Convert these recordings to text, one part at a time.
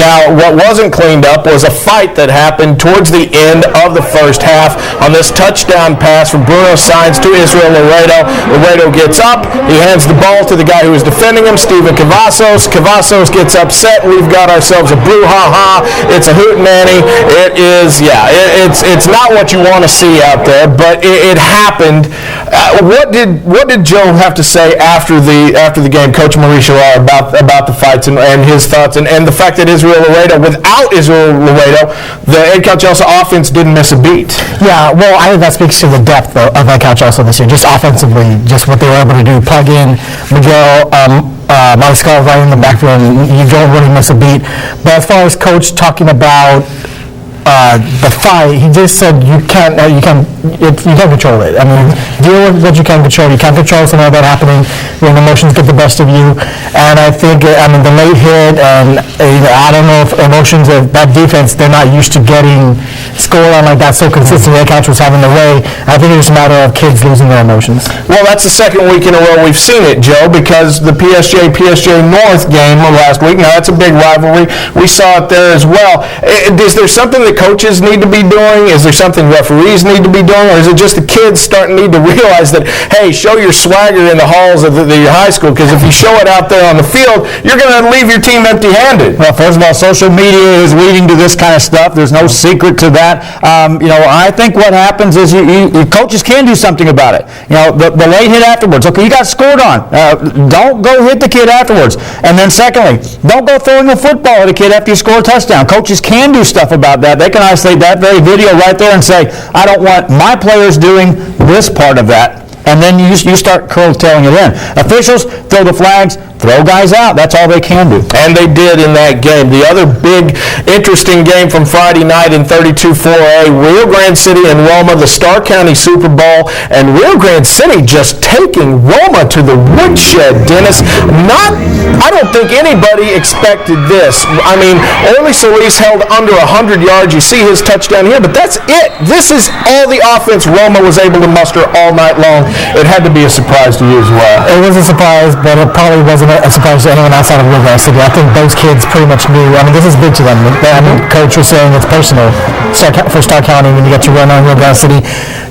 Now, what wasn't cleaned up was a fight that happened towards the end of the first half on this touchdown pass from Bruno Sainz to Israel Laredo. Laredo gets up. He hands the ball to the guy who was defending him, Steven Cavazos. Cavazos gets upset. We've got ourselves a brouhaha. It's a hootenanny. It is, it's not what you want to see out there, but it happened. What did Joe have to say after the game, Coach Mauricio, about the fights and his thoughts and the fact that Israel Laredo, without Israel Laredo, the Ed Calchelsa offense didn't miss a beat? Yeah, well, I think that speaks to the depth of Ed Calchelsa this year, just offensively, just what they were able to do, plug in Miguel, Mariscal right in the backfield, and you don't really miss a beat. But as far as Coach talking about the fight, he just said you can't control it. I mean, deal with what you can control. You can't control something like that happening when emotions get the best of you. And I think, the late hit, and I don't know if emotions of that defense, they're not used to getting scoreline like that so consistently. That catch was having the way. I think it's a matter of kids losing their emotions. Well, that's the second week in a row we've seen it, Joe, because the PSG North game last week, now that's a big rivalry. We saw it there as well. Is there something that coaches need to be doing? Is there something referees need to be doing? Or is it just the kids need to realize that, hey, show your swagger in the halls of your high school, because if you show it out there on the field, you're going to leave your team empty-handed. Well, first of all, social media is leading to this kind of stuff. There's no secret to that. I think what happens is coaches can do something about it. The late hit afterwards. Okay, you got scored on. Don't go hit the kid afterwards. And then secondly, don't go throwing a football at a kid after you score a touchdown. Coaches can do stuff about that. They can isolate that very video right there and say, I don't want my players doing this part of that. And then you start curtailing it in. Officials throw the flags, throw guys out. That's all they can do. And they did in that game. The other big, interesting game from Friday night in 32-4A, Rio Grande City and Roma, the Star County Super Bowl, and Rio Grande City just taking Roma to the woodshed, Dennis. I don't think anybody expected this. I mean, Orly Solis held under 100 yards. You see his touchdown here, but that's it. This is all the offense Roma was able to muster all night long. It had to be a surprise to you as well. It was a surprise, but it probably wasn't a surprise to anyone outside of Rio Grande City. I think those kids pretty much knew. I mean, this is big to them. Coach was saying it's personal for Star County when you get to run on Rio Grande City.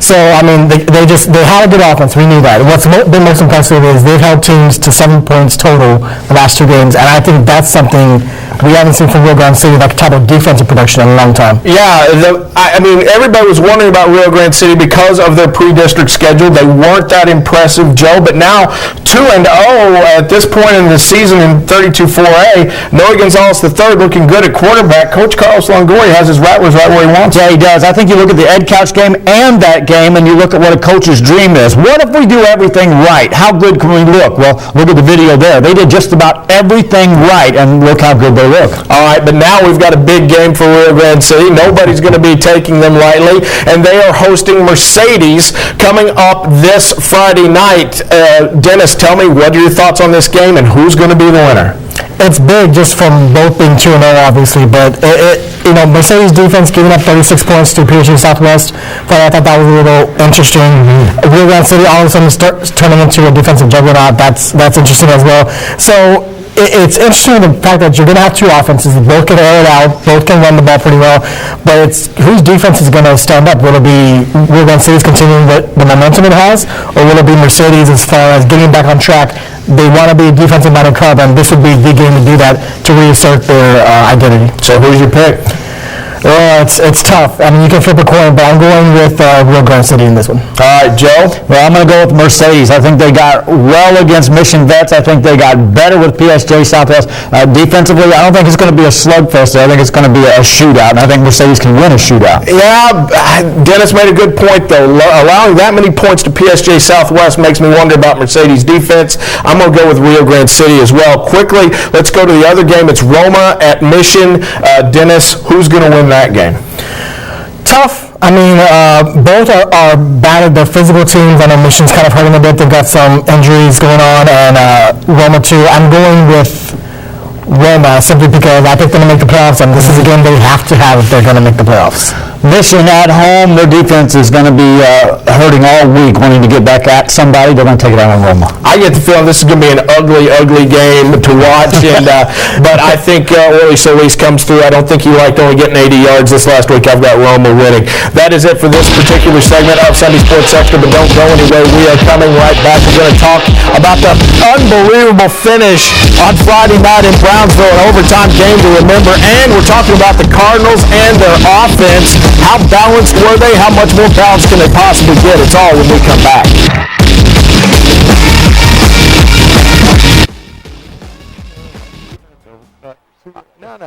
So, I mean, they had a good offense. We knew that. What's been most impressive is they've held teams to 7 points total the last 2 games, and I think that's something we haven't seen from Rio Grande City, that type of defensive production in a long time. Yeah, everybody was wondering about Rio Grande City because of their pre-district schedule. They weren't that impressive, Joe, but now 2-0 at this point in the season in 32-4A. Noe Gonzalez III looking good at quarterback. Coach Carlos Longoria has his Rattlers right where he wants. Yeah, he does. I think you look at the Ed Couch game and that game, and you look at what a coach's dream is. What if we do everything right? How good can we look? Well, look at the video there. They did just about everything right, and look how good they look. All right, but now we've got a big game for Rio Grande City. Nobody's going to be taking them lightly, and they are hosting Mercedes coming up this Friday night. Dennis, tell me, what are your thoughts on this game, and who's going to be the winner? It's big just from both being 2-0, obviously, but Mercedes defense giving up 36 points to PSG Southwest, but I thought that was a little interesting. Rio Grande City all of a sudden starts turning into a defensive juggernaut. That's interesting as well. So it's interesting the fact that you're going to have two offenses. Both can air it out. Both can run the ball pretty well. But it's whose defense is going to stand up? Will it be Rio Grande City's continuing the momentum it has, or will it be Mercedes as far as getting back on track? They want to be a defensive-minded club, and this would be the game to do that, to reassert their identity. So who's your pick? Well, it's tough. I mean, you can flip a coin, but I'm going with Rio Grande City in this one. All right, Joe? Well, I'm going to go with Mercedes. I think they got well against Mission Vets. I think they got better with PSG Southwest. Defensively, I don't think it's going to be a slugfest. I think it's going to be a shootout, and I think Mercedes can win a shootout. Yeah, Dennis made a good point, though. Allowing that many points to PSG Southwest makes me wonder about Mercedes' defense. I'm going to go with Rio Grande City as well. Quickly, let's go to the other game. It's Roma at Mission. Dennis, who's going to win that game? Tough. I mean, both are bad at their physical teams. I know Mission's kind of hurting a bit. They've got some injuries going on, and Roma too. I'm going with Roma simply because I picked them to make the playoffs, and this is a game they have to have if they're going to make the playoffs. Mission at home, their defense is going to be hurting all week, wanting to get back at somebody. They're going to take it out on Roma. I get the feeling this is going to be an ugly, ugly game to watch, and but I think Willie Solis comes through. I don't think he liked only getting 80 yards this last week. I've got Roma winning. That is it for this particular segment of Sunday Sports Extra, but don't go anywhere. We are coming right back. We're going to talk about the unbelievable finish on Friday night in Brownsville, an overtime game to remember, and we're talking about the Cardinals and their offense. How balanced were they? How much more balance can they possibly get? It's all when we come back. No.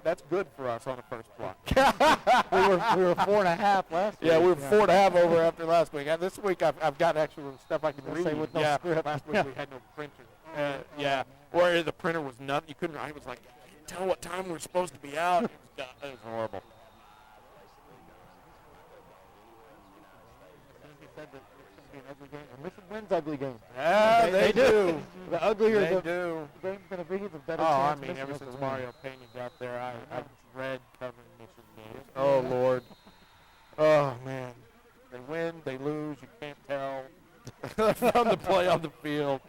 That's good for us on the first block. we were 4.5 last week. Yeah, we were 4.5 over after last week. This week I've got actual stuff I can read. Say with no script. Last week we had no printer. Or the printer was nothing. You couldn't. I was like, I couldn't tell what time we were supposed to be out. It was horrible. Mission wins ugly games. Yeah, they do. The uglier the game's going to be, the better chance. Ever since Mario Pena got there, I dread covering Mission games. Oh, Lord. Oh, man. They win, they lose, you can't tell. From the play on the field.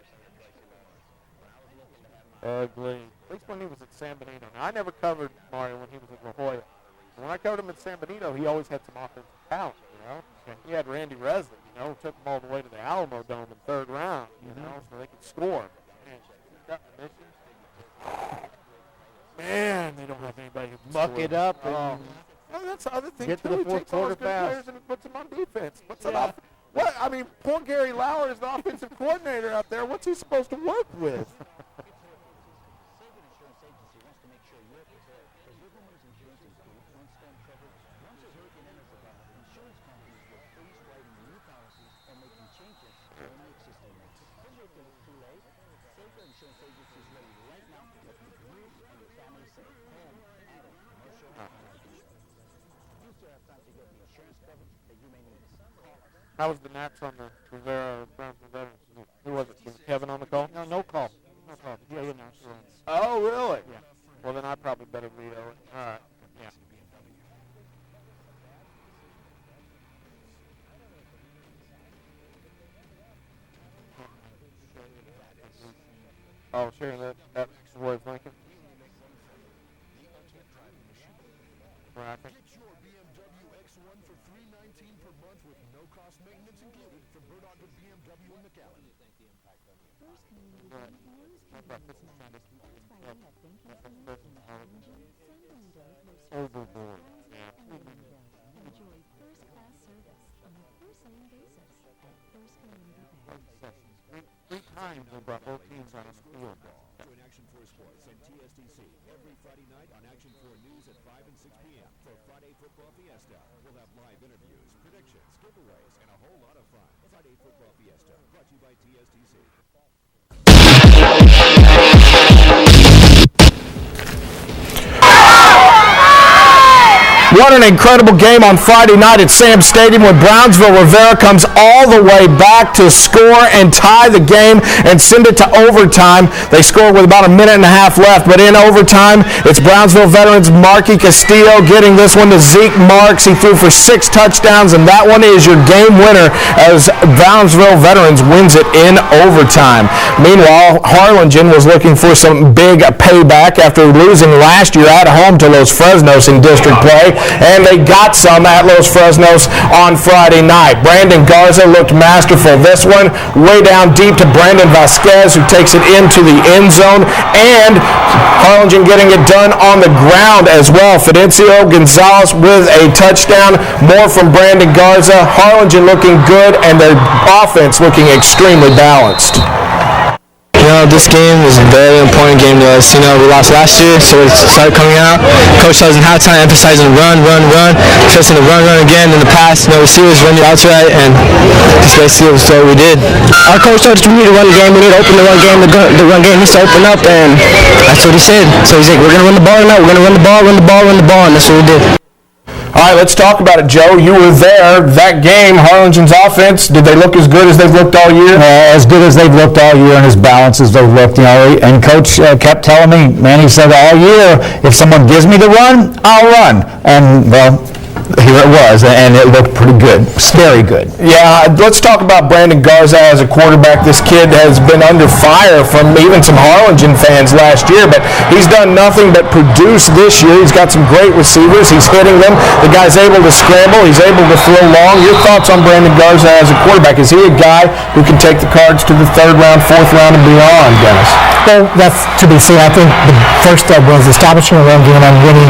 Ugly. At least when he was at San Benito. Now, I never covered Mario when he was at La Jolla. When I covered him at San Benito, he always had some offensive talent, He had Randy Resley, took them all the way to the Alamo Dome in third round, so they could score. Man, they don't have anybody who can muck it up. No, that's the other thing, get to the fourth quarter fast. And puts them on defense. Poor Gary Lauer is the offensive coordinator out there. What's he supposed to work with? How was the Nats on the Rivera Browns Veterans? Who was it? Was Kevin on the call? No call. Yeah, you announced it. Oh, really? Yeah. Well, then I probably better veto it. All right. Yeah. Oh, sharing that Roy Lincoln. Right, I think. Overboard. Yeah. Enjoy first-class service on a first-name basis at First Community Bank. 3 times we brought both teams on a score. Join Action 4 Sports and TSDC every Friday night on Action 4 News at 5 and 6 p.m. for Friday Football Fiesta. We'll have live interviews, predictions, giveaways, and a whole lot of fun. Friday Football Fiesta, brought to you by TSDC. What an incredible game on Friday night at Sam Stadium when Brownsville Rivera comes all the way back to score and tie the game and send it to overtime. They score with about a minute and a half left, but in overtime, it's Brownsville veterans Marky Castillo getting this one to Zeke Marks. He threw for 6 touchdowns, and that one is your game winner as Brownsville veterans wins it in overtime. Meanwhile, Harlingen was looking for some big payback after losing last year at home to Los Fresnos in district play. And they got some at Los Fresnos on Friday night. Brandon Garza looked masterful. This one way down deep to Brandon Vasquez, who takes it into the end zone. And Harlingen getting it done on the ground as well. Fidencio Gonzalez with a touchdown. More from Brandon Garza. Harlingen looking good, and their offense looking extremely balanced. This game is a very important game to us. We lost last year, so it started coming out. Coach tells us in halftime, emphasizing run, trusting the run again. In the past, receivers run the outside, and this basically was what we did. Our coach told us we need to run the game. We need to open the run game. The run game needs to open up, and that's what he said. So he's like, we're going to run the ball tonight. We're going to run the ball, and that's what we did. All right, let's talk about it, Joe. You were there. That game, Harlingen's offense, did they look as good as they've looked all year? As good as they've looked all year and as balanced as they've looked. And Coach kept telling me, man, he said all year, if someone gives me the run, I'll run. And, well, here it was, and it looked pretty good, scary good. Yeah, let's talk about Brandon Garza as a quarterback. This kid has been under fire from even some Harlingen fans last year, but he's done nothing but produce this year. He's got some great receivers. He's hitting them. The guy's able to scramble. He's able to throw long. Your thoughts on Brandon Garza as a quarterback? Is he a guy who can take the Cards to the 3rd round, 4th round, and beyond, Dennis? Well, that's to be seen. I think the first step was establishing a run game and winning.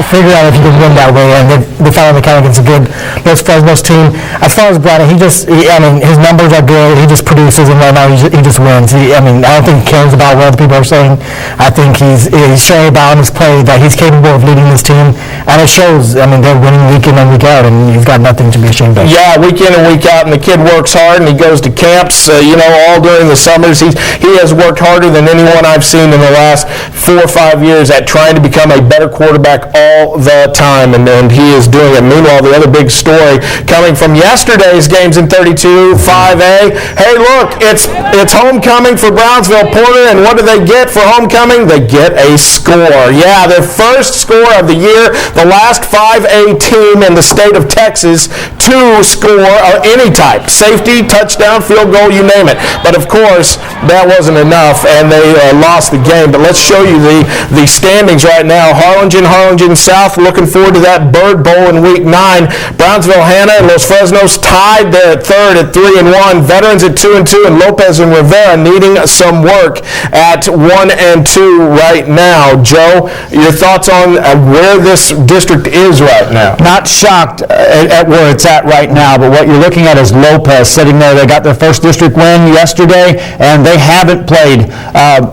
Figure out if you can win that way, and they found the count against a good Los Fresno's team. As far as Brandon, his numbers are good. He just produces, and right now he just wins. I don't think he cares about what other people are saying. I think he's showing about his play that he's capable of leading this team, and it shows. They're winning week in and week out, and he's got nothing to be ashamed of. Yeah, week in and week out, and the kid works hard, and he goes to camps, all during the summers. He has worked harder than anyone I've seen in the last 4 or 5 years at trying to become a better quarterback all the time, and he is doing it. Meanwhile, the other big story coming from yesterday's games in 32-5A. Hey, look, it's homecoming for Brownsville Porter, and what do they get for homecoming? They get a score. Yeah, their first score of the year, the last 5A team in the state of Texas to score any type, safety, touchdown, field goal, you name it. But of course, that wasn't enough, and they lost the game. But let's show you the standings right now. Harlingen South, looking forward to that Bird Bowl in week 9. Brownsville Hanna and Los Fresnos tied at 3rd at 3-1. Veterans at 2-2, and Lopez and Rivera needing some work at 1-2 right now. Joe, your thoughts on where this district is right now? Not shocked at where it's at right now, but what you're looking at is Lopez sitting there. They got their first district win yesterday, and they haven't played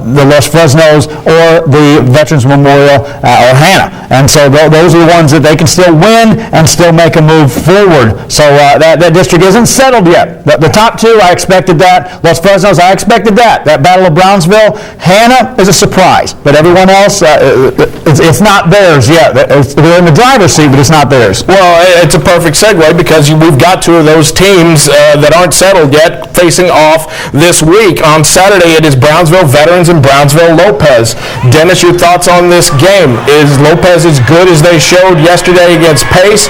the Los Fresnos or the Veterans Memorial or Hanna. And so those are the ones that they can still win and still make a move forward. So that district isn't settled yet. The top 2, I expected that. Los Fresnos, I expected that. That Battle of Brownsville. Hanna is a surprise, but everyone else, it's not theirs yet. They're in the driver's seat, but it's not theirs. Well, it's a perfect segue because we've got 2 of those teams that aren't settled yet facing off this week. On Saturday, it is Brownsville Veterans and Brownsville Lopez. Dennis, your thoughts on this game? Is Lopez as good as they showed yesterday against Pace?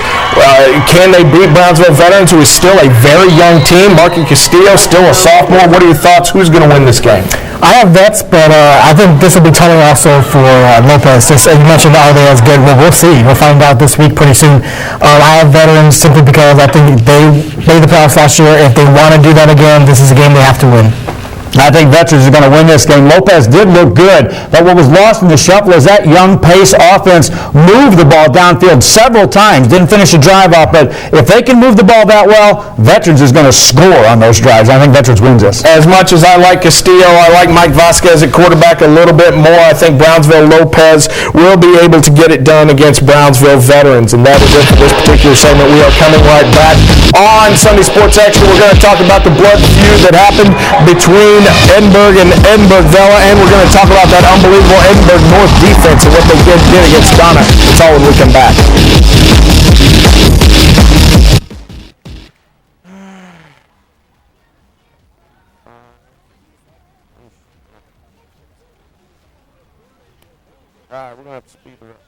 Can they beat Brownsville Veterans, who is still a very young team? Marky Castillo, still a sophomore. What are your thoughts? Who's going to win this game? I have vets, but I think this will be telling also for Lopez. Just, you mentioned, are they as good? Well, we'll see. We'll find out this week pretty soon. I have Veterans simply because I think they made the playoffs last year. If they want to do that again, this is a game they have to win. I think Veterans are going to win this game. Lopez did look good, but what was lost in the shuffle is that young Pace offense moved the ball downfield several times. Didn't finish a drive off, but if they can move the ball that well, Veterans is going to score on those drives. I think Veterans wins this. As much as I like Castillo, I like Mike Vasquez at quarterback a little bit more. I think Brownsville Lopez will be able to get it done against Brownsville Veterans, and that is it for this particular segment. We are coming right back on Sunday Sports Action. We're going to talk about the blood feud that happened between Edinburgh and Edinburgh-Vella, and we're going to talk about that unbelievable Edinburgh North defense and what they did against Donna. It's all when we come back. All right, we're going to have to speed it up.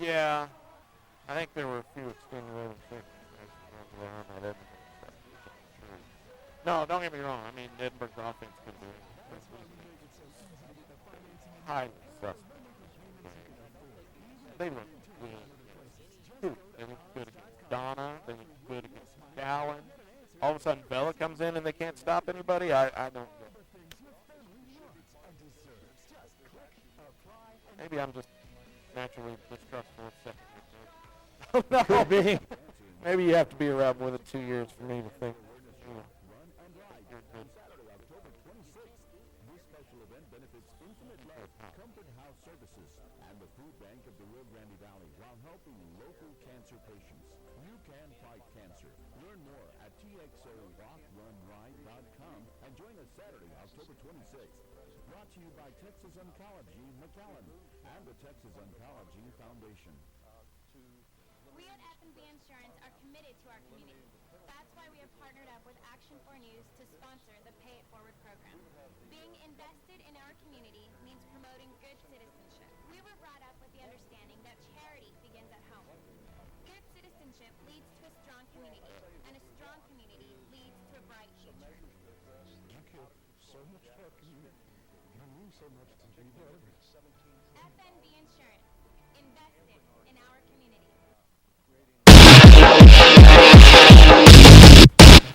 Yeah, I think there were a few extenuating circumstances on that Edinburgh stuff. No, don't get me wrong. I mean, Edinburgh's offense can do it. Highly suspect. They look good. They look good against Donna. They look good against Allen. All of a sudden, Bella comes in and they can't stop anybody. I don't know. Maybe I'm just naturally distrustful of second. No. Could be. Maybe you have to be around more than 2 years for me to think. You're good. This special event benefits Infinite Life, Comfort House Services, and the Food Bank of the Rio Grande Valley while helping local cancer patients. You can fight cancer. Learn more at txowalkrunride.com and join us Saturday, October 26th. Brought to you by Texas Oncology McAllen and the Texas Oncology Foundation. We at F&B Insurance are committed to our community. That's why we have partnered up with Action 4 News to sponsor the Pay It Forward program. Being invested in our community means promoting good citizenship. We were brought up with the understanding that charity begins at home. Good citizenship leads to a strong community, and a strong community leads to a bright future. You care so much for our community. You mean so much to me. FNB Insurance, invested in our community.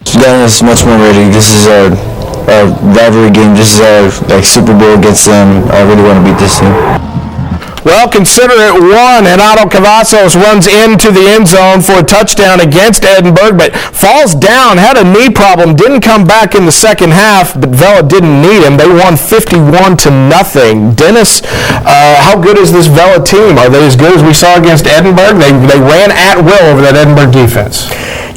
Sudan is much more ready. This is our rivalry game. This is our Super Bowl against them. I really want to beat this team. Well, consider it won. Renato Cavazos runs into the end zone for a touchdown against Edinburgh, but falls down, had a knee problem, didn't come back in the second half, but Vela didn't need him. They won 51-0. Dennis, how good is this Vela team? Are they as good as we saw against Edinburgh? They ran at will over that Edinburgh defense.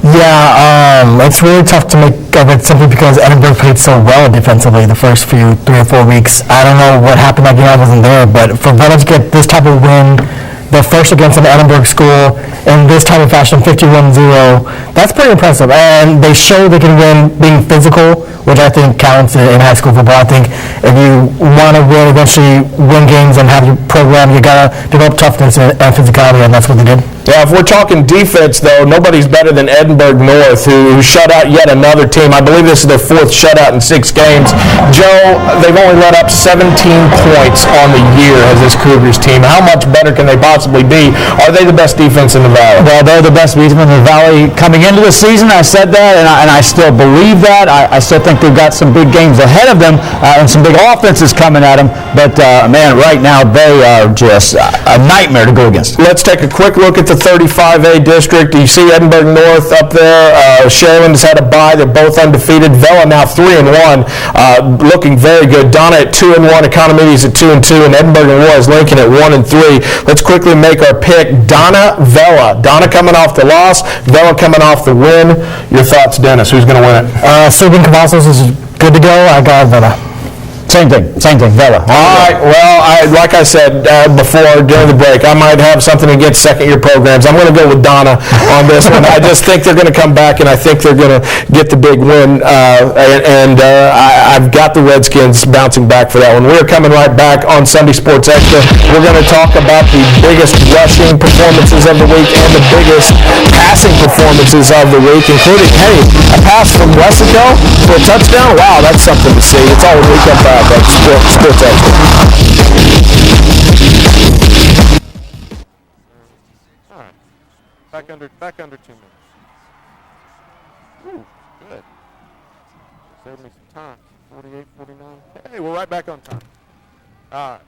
Yeah, it's really tough to make of it simply because Edinburgh played so well defensively the first 3 or 4 weeks. I don't know what happened that game, I wasn't there, but for Vela to get this type of win, the first against an Edinburgh school in this type of fashion, 51-0, that's pretty impressive. And they show they can win being physical, which I think counts in high school football. I think if you want to eventually win games and have your program, you got to develop toughness and physicality, and that's what they did. Yeah, if we're talking defense, though, nobody's better than Edinburgh North, who shut out yet another team. I believe this is their 4th shutout in 6 games. Joe, they've only let up 17 points on the year as this Cougars team. How much better can they possibly be? Are they the best defense in the Valley? Well, they're the best defense in the Valley coming into the season. I said that, and I still believe that. I still think they've got some big games ahead of them and some big offenses coming at them. But, man, right now they are just a nightmare to go against. Let's take a quick look at the 35A district. You see Edinburgh North up there. Sharon's had a bye. They're both undefeated. Vela now 3-1, looking very good. Donna at 2-1, Economides at 2-2, and Edinburgh and Royals Lincoln at 1-3. Let's quickly make our pick. Donna, Vela. Donna coming off the loss. Vela coming off the win. Your thoughts, Dennis? Who's going to win it? Serbian Cavazos is good to go. I got Vela. Same thing, Vela. All right, well, like I said before during the break, I might have something against second-year programs. I'm going to go with Donna on this one. I just think they're going to come back, and I think they're going to get the big win. I've got the Redskins bouncing back for that one. We're coming right back on Sunday Sports Extra. We're going to talk about the biggest rushing performances of the week and the biggest passing performances of the week, including, hey, a pass from Wessico for a touchdown? Wow, that's something to see. It's all when we come back. That's Sports Extra. All right. Back under 2 minutes. Ooh, good. Saved me some time. 48, 49. Hey, we're right back on time. All right.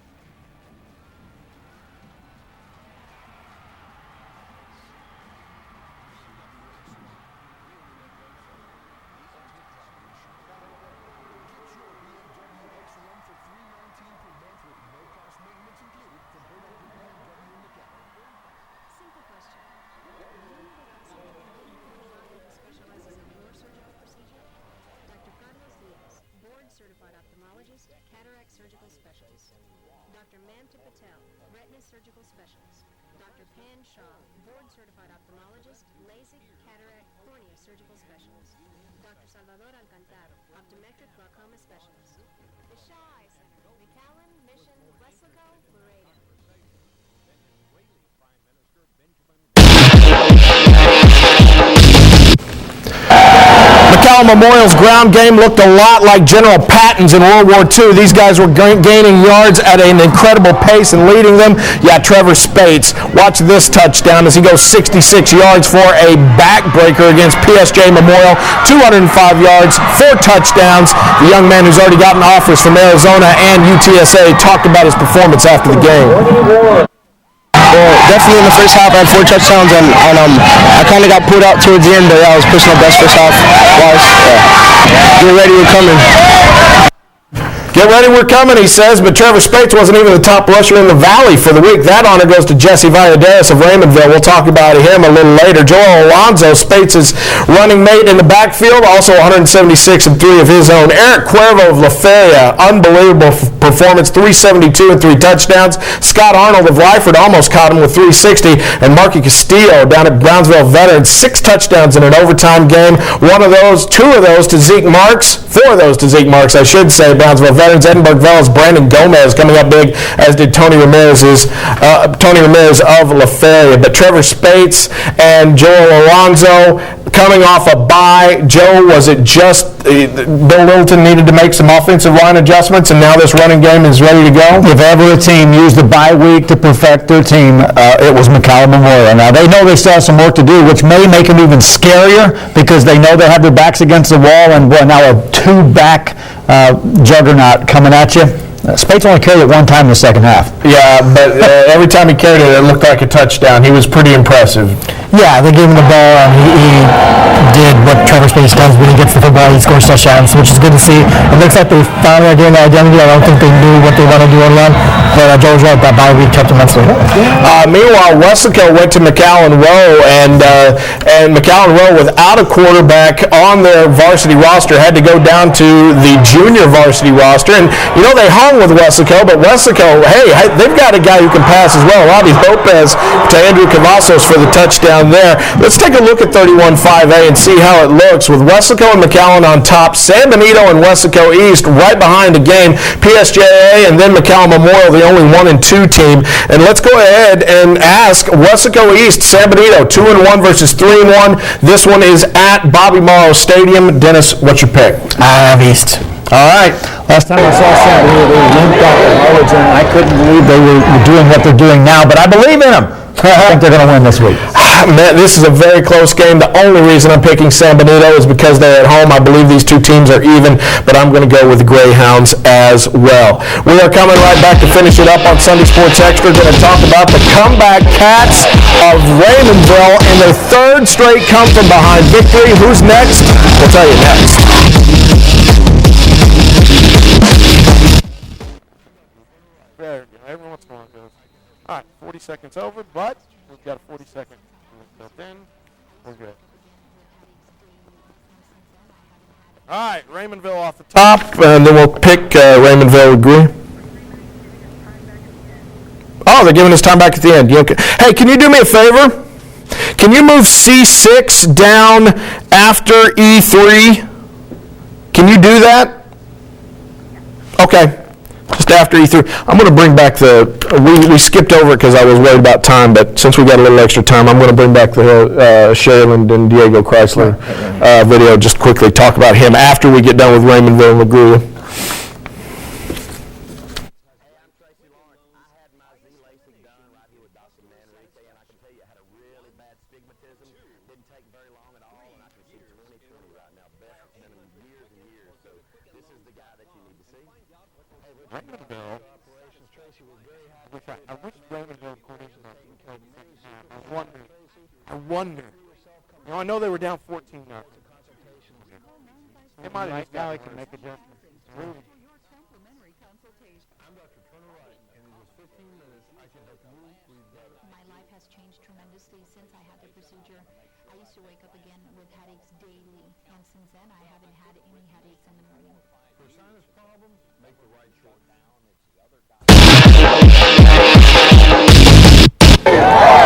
Simple question. Do you know that specializes in neurosurgical procedure? Dr. Carlos Diaz, board-certified ophthalmologist, cataract surgical specialist. Dr. Mamta Patel, retina surgical specialist. Dr. Pan Shaw, board-certified ophthalmologist, LASIK, cataract, cornea surgical specialist. Dr. Salvador Alcantara, optometric glaucoma specialist. The Shaw Eye Center, McAllen, Mission, Westlake, Laredo. McAllen Memorial's ground game looked a lot like General Patton's in World War II. These guys were gaining yards at an incredible pace and leading them. Yeah, Trevor Spates. Watch this touchdown as he goes 66 yards for a backbreaker against PSJ Memorial. 205 yards, 4 touchdowns. The young man who's already gotten offers from Arizona and UTSA talked about his performance after the game. Well, definitely in the first half I had 4 touchdowns, and I kind of got pulled out towards the end, but I was pushing my best first half. Get ready, we're coming. Get ready, we're coming, he says, but Trevor Spates wasn't even the top rusher in the Valley for the week. That honor goes to Jesse Valladares of Raymondville. We'll talk about him a little later. Joel Alonzo, Spates' running mate in the backfield, also 176 and 3 of his own. Eric Cuervo of La Feria, unbelievable performance, 372 and 3 touchdowns. Scott Arnold of Lyford almost caught him with 360. And Marky Castillo down at Brownsville Veterans, 6 touchdowns in an overtime game. 2 of those to Zeke Marks, 4 of those to Zeke Marks, I should say. Brownsville Veterans, Edinburgh Vales, Brandon Gomez coming up big, as did Tony Ramirez of La Feria. But Trevor Spates and Joel Alonzo coming off a bye. Joe, was it just Bill Littleton needed to make some offensive line adjustments, and now this running game is ready to go? If ever a team used the bye week to perfect their team, it was McCallum Memorial. Now, they know they still have some work to do, which may make them even scarier because they know they have their backs against the wall, and boy, now a 2-back juggernaut coming at you. Spates only carried it 1 time in the second half. Yeah, but every time he carried it, it looked like a touchdown. He was pretty impressive. Yeah, they gave him the ball, and he did what Trevor Spates does when he gets the football. He scores touchdowns, which is good to see. It looks like they found their identity. I don't think they knew what they want to do on run, but Joe's right, that bye week kept immensely. Meanwhile, Weslaco went to McAllen Rowe, and McAllen Rowe, without a quarterback on their varsity roster, had to go down to the junior varsity roster. And, you know, they hung with Weslaco, but Weslaco, hey, they've got a guy who can pass as well. Robbie Lopez to Andrew Cavazos for the touchdown there. Let's take a look at 31-5A and see how it looks with Weslaco and McAllen on top. San Benito and Weslaco East right behind the game. PSJA and then McAllen Memorial, the only 1 and 2 team. And let's go ahead and ask Weslaco East, San Benito, 2-1 versus 3-1. This one is at Bobby Morrow Stadium. Dennis, what's your pick? I have East. All right. Last time I saw San Benito, they limped off the knowledge, and I couldn't believe they were doing what they're doing now, but I believe in them. I think they're going to win this week. Man, this is a very close game. The only reason I'm picking San Benito is because they're at home. I believe these 2 teams are even, but I'm going to go with the Greyhounds as well. We are coming right back to finish it up on Sunday Sports Extra. Going to talk about the comeback Cats of Raymondville in their 3rd straight come-from-behind victory. Who's next? We'll tell you next. There you go. Every once in a while it goes. All right, 40 seconds over, but we've got a 40-second built in. We're good. All right, Raymondville off the top. And then we'll pick Raymondville. Agree? Oh, they're giving us time back at the end. Hey, can you do me a favor? Can you move C6 down after E3? Can you do that? Okay. Just after E3. I'm going to bring back we skipped over it because I was worried about time, but since we got a little extra time, I'm going to bring back the Sherland and Diego Chrysler video, just quickly talk about him after we get done with Raymondville and LaGrulla. Raymondville. I wish Raymondville coordination played the second half. I wonder. You know, I know they were down 14 now. They might have now can make adjustments. Really. My life has changed tremendously since I had the procedure. I used to wake up again with headaches daily, and since then I haven't had any headaches in the morning. For sinus problems, make the right choice.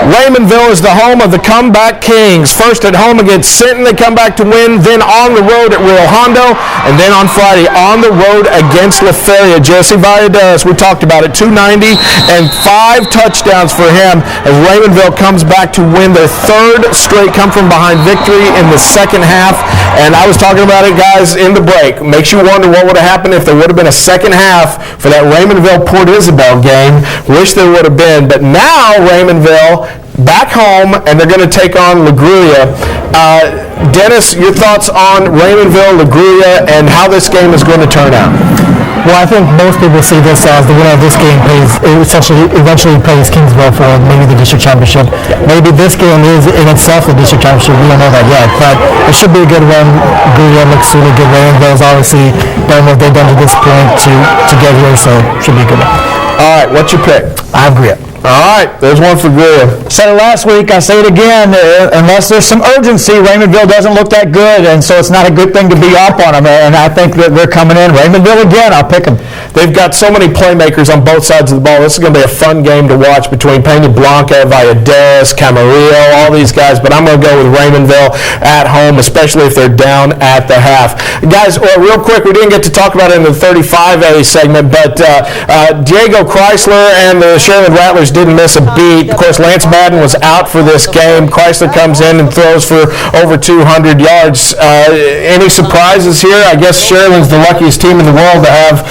Raymondville is the home of the Comeback Kings. First at home against Sinton, they come back to win, then on the road at Rio Hondo, and then on Friday on the road against La Feria. Jesse Valladares, we talked about it, 290 and 5 touchdowns for him as Raymondville comes back to win their 3rd straight come-from-behind victory in the second half. And I was talking about it, guys, in the break. Makes you wonder what would have happened if there would have been a second half for that Raymondville-Port Isabel game. Wish there would have been. But now Raymondville back home, and they're going to take on LaGrulla. Dennis, your thoughts on Raymondville, LaGrulla, and how this game is going to turn out? Well, I think most people see this as the winner of this game eventually plays Kingsville for maybe the district championship. Maybe this game is in itself the district championship. We don't know that yet, but it should be a good one. Grande looks really good. Ravenville's obviously done what they've done to this point to get here, so it should be a good one. All right, what's your pick? I agree. All right, there's one for Grande. Said it last week, I say it again, unless there's some urgency, Raymondville doesn't look that good, and so it's not a good thing to be up on them, and I think that they're coming in. Raymondville again, I'll pick them. They've got so many playmakers on both sides of the ball. This is going to be a fun game to watch between Peña Blanca, Valladares, Camarillo, all these guys, but I'm going to go with Raymondville at home, especially if they're down at the half. Guys, real quick, we didn't get to talk about it in the 35A segment, but Diego Chrysler and the Sherman Rattlers didn't miss a beat. Of course, Lance Madden was out for this game. Chrysler comes in and throws for over 200 yards. Any surprises here? I guess Sherman's the luckiest team in the world to have,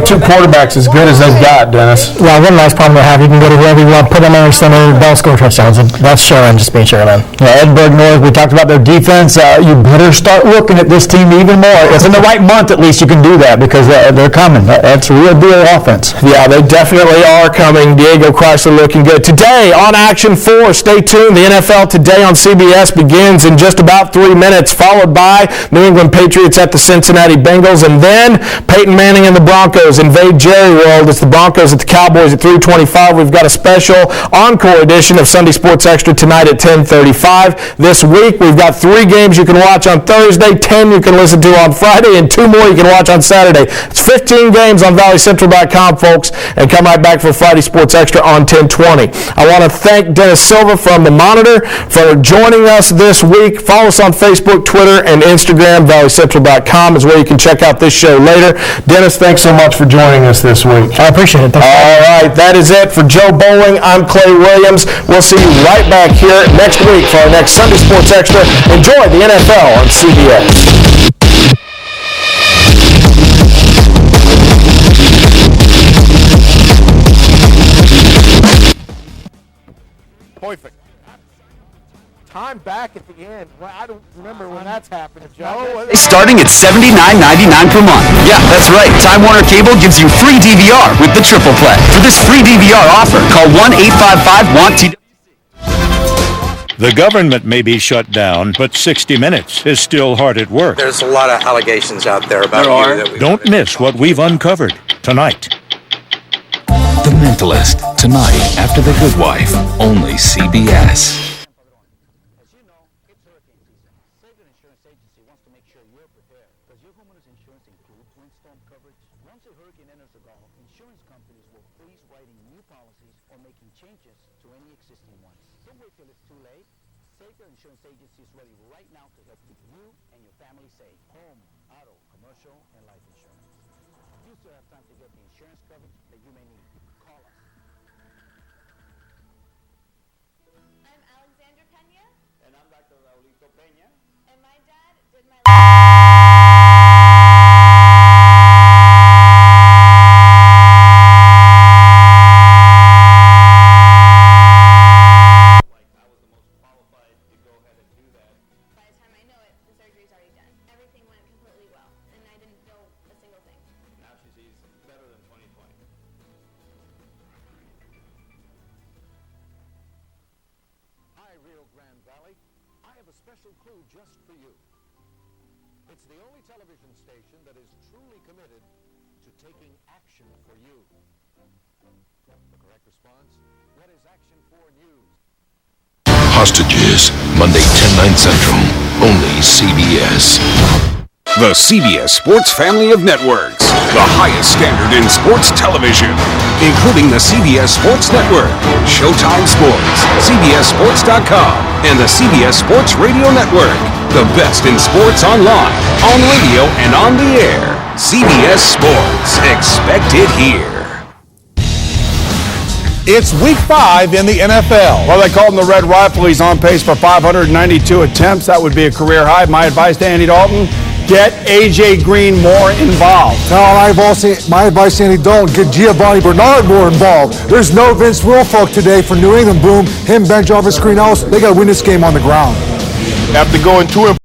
two quarterbacks as good as they've got, Dennis. Well, one nice problem to have, you can go to wherever you want, put them under center, they'll score touchdowns. That's Sherman, just being Sherman. Yeah, Edinburgh North, we talked about their defense. You better start looking at this team even more. If in the right month, at least you can do that because they're coming. That's a real deal offense. Yeah, they definitely are coming. Diego Chrysler looking good. Today on Action 4, stay tuned. The NFL Today on CBS begins in just about 3 minutes, followed by New England Patriots at the Cincinnati Bengals, and then Peyton Manning and the Broncos invade Jerry World. It's the Broncos at the Cowboys at 3:25. We've got a special encore edition of Sunday Sports Extra tonight at 10:35. This week, we've got 3 games you can watch on Thursday, 10 you can listen to on Friday, and 2 more you can watch on Saturday. It's 15 games on ValleyCentral.com, folks, and come right back for Friday Sports Extra on 10:20. I want to thank Dennis Silva from The Monitor for joining us this week. Follow us on Facebook, Twitter, and Instagram. ValleyCentral.com is where you can check out this show later. Dennis, thanks so much for joining us this week. I appreciate it. All right, that is it for Joe Bowling. I'm Clay Williams. We'll see you right back here next week for our next Sunday Sports Extra. Enjoy the NFL on CBS. Perfect. Time back at the end. Well, I don't remember when that's happened, Joe. Starting at $79.99 per month. Yeah, that's right. Time Warner Cable gives you free DVR with the triple play. For this free DVR offer, call 1-855-WANT-TWC. The government may be shut down, but 60 Minutes is still hard at work. There's a lot of allegations out there about you that we Don't miss what we've uncovered tonight. The Mentalist, tonight after The Good Wife, only CBS. As you know, it's hurricane season. Sagan Insurance Agency wants to make sure you're prepared. Does your homeowner's insurance include windstorm coverage? Once a hurricane enters the Gulf, insurance companies will freeze writing new policies or making changes to any existing ones. Don't wait till it's too late. Sagan Insurance Agency is ready right now to help keep you and your family safe. Home, auto, commercial, and life insurance. You still have time to get the insurance coverage that you may need. Call us. I'm Alexandra Pena, And I'm Dr. Raulito Peña. and my dad did my By the time I know it, the surgery's already done. Everything went completely well, and I didn't feel a single thing. Now she sees better than 20/20. Hi, Rio Grande Valley. I have a special clue just for you. It's the only television station that is truly committed to taking action for you. The correct response, what is Action 4 News? Hostages, Monday 10/9 Central, only CBS. The CBS Sports family of networks, the highest standard in sports television, including the CBS Sports Network, Showtime Sports, CBSSports.com, and the CBS Sports Radio Network. The best in sports online, on radio, and on the air. CBS Sports. Expect it here. It's week 5 in the NFL. Well, they called him the Red Rifle. He's on pace for 592 attempts. That would be a career high. My advice to Andy Dalton, get A.J. Green more involved. My advice to Andy Dalton, get Giovanni Bernard more involved. There's no Vince Wilfork today for New England. Boom, him, Ben Jarvis, Green Ellis. They got to win this game on the ground. After going 2